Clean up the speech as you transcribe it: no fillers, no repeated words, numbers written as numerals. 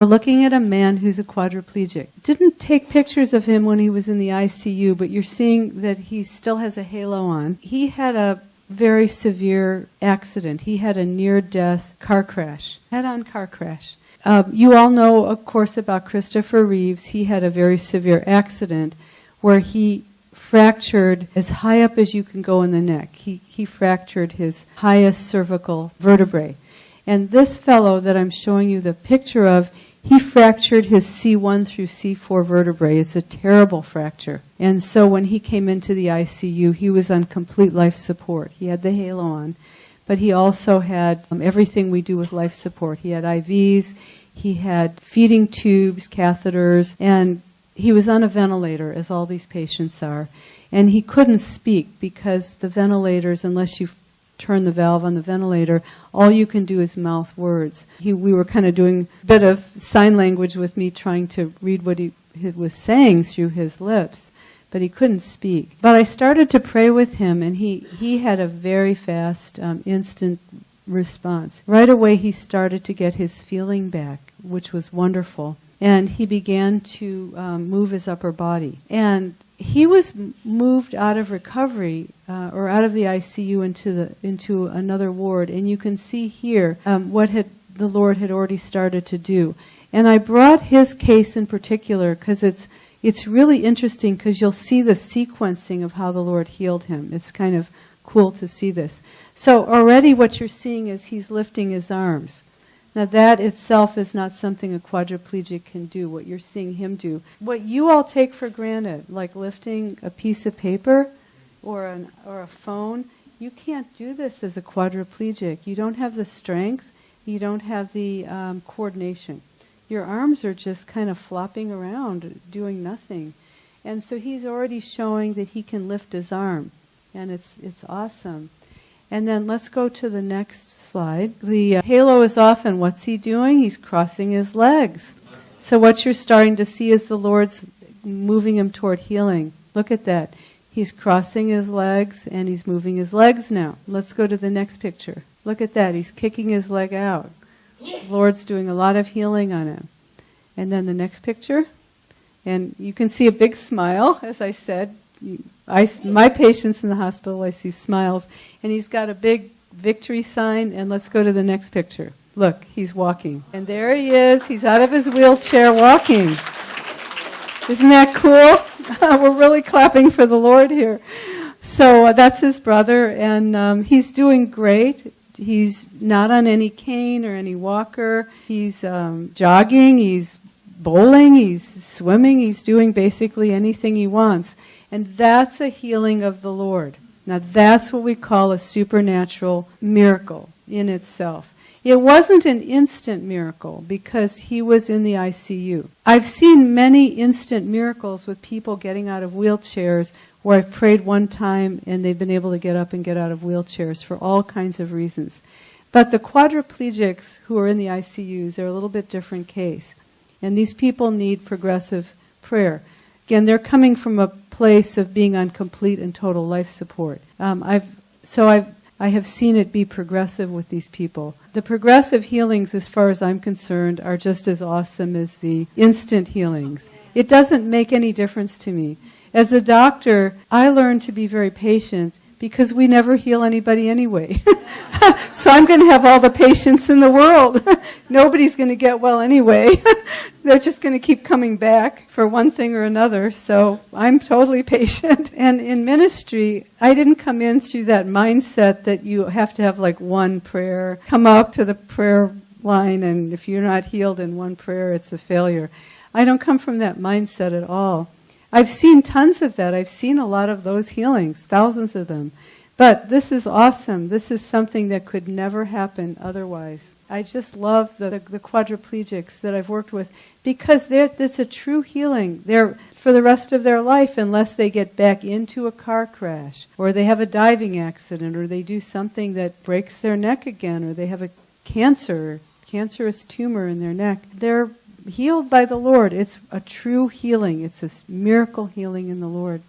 We're looking at a man who's a quadriplegic. Didn't take pictures of him when he was in the ICU, but you're seeing that he still has a halo on. He had a very severe accident. He had a near-death car crash, head-on car crash. You all know, of course, about Christopher Reeves. He had a very severe accident where he fractured as high up as you can go in the neck. He fractured his highest cervical vertebrae. And this fellow that I'm showing you the picture of, he fractured his C1 through C4 vertebrae. It's a terrible fracture. And so when he came into the ICU, he was on complete life support. He had the halo on, but he also had everything we do with life support. He had IVs, he had feeding tubes, catheters, and he was on a ventilator, as all these patients are. And he couldn't speak because the ventilators, unless you turn the valve on the ventilator, all you can do is mouth words. We were kind of doing a bit of sign language with me, trying to read what he was saying through his lips, but he couldn't speak. But I started to pray with him, and he had a very fast, instant response. Right away he started to get his feeling back, which was wonderful. And he began to move his upper body. And he was moved out of recovery or out of the ICU into another ward. And you can see here what the Lord had already started to do. And I brought his case in particular because it's really interesting, because you'll see the sequencing of how the Lord healed him. It's kind of cool to see this. So already what you're seeing is he's lifting his arms. Now that itself is not something a quadriplegic can do, what you're seeing him do. What you all take for granted, like lifting a piece of paper or a phone, you can't do this as a quadriplegic. You don't have the strength, you don't have the coordination. Your arms are just kind of flopping around, doing nothing. And so he's already showing that he can lift his arm, and it's awesome. And then let's go to the next slide. The halo is off, and what's he doing? He's crossing his legs. So what you're starting to see is the Lord's moving him toward healing. Look at that. He's crossing his legs, and he's moving his legs now. Let's go to the next picture. Look at that. He's kicking his leg out. The Lord's doing a lot of healing on him. And then the next picture. And you can see a big smile, as I said. My patients in the hospital, I see smiles, and he's got a big victory sign. And let's go to the next picture. Look, he's walking. And there he is. He's out of his wheelchair walking. Isn't that cool? We're really clapping for the Lord here. So that's his brother, and he's doing great. He's not on any cane or any walker. He's jogging, he's bowling, he's swimming, he's doing basically anything he wants. And that's a healing of the Lord. Now that's what we call a supernatural miracle in itself. It wasn't an instant miracle because he was in the ICU. I've seen many instant miracles with people getting out of wheelchairs where I've prayed one time and they've been able to get up and get out of wheelchairs for all kinds of reasons. But the quadriplegics who are in the ICUs, they're a little bit different case. And these people need progressive prayer. Again, they're coming from a place of being on complete and total life support. I have seen it be progressive with these people. The progressive healings, as far as I'm concerned, are just as awesome as the instant healings. It doesn't make any difference to me. As a doctor, I learned to be very patient because we never heal anybody anyway. So I'm going to have all the patience in the world. Nobody's going to get well anyway. They're just going to keep coming back for one thing or another. So I'm totally patient. And in ministry, I didn't come in through that mindset that you have to have like one prayer, come up to the prayer line, and if you're not healed in one prayer, it's a failure. I don't come from that mindset at all. I've seen tons of that. I've seen a lot of those healings, thousands of them. But this is awesome. This is something that could never happen otherwise. I just love the quadriplegics that I've worked with because it's a true healing. They're for the rest of their life, unless they get back into a car crash or they have a diving accident or they do something that breaks their neck again or they have a cancerous tumor in their neck. They're healed by the Lord. It's a true healing. It's a miracle healing in the Lord.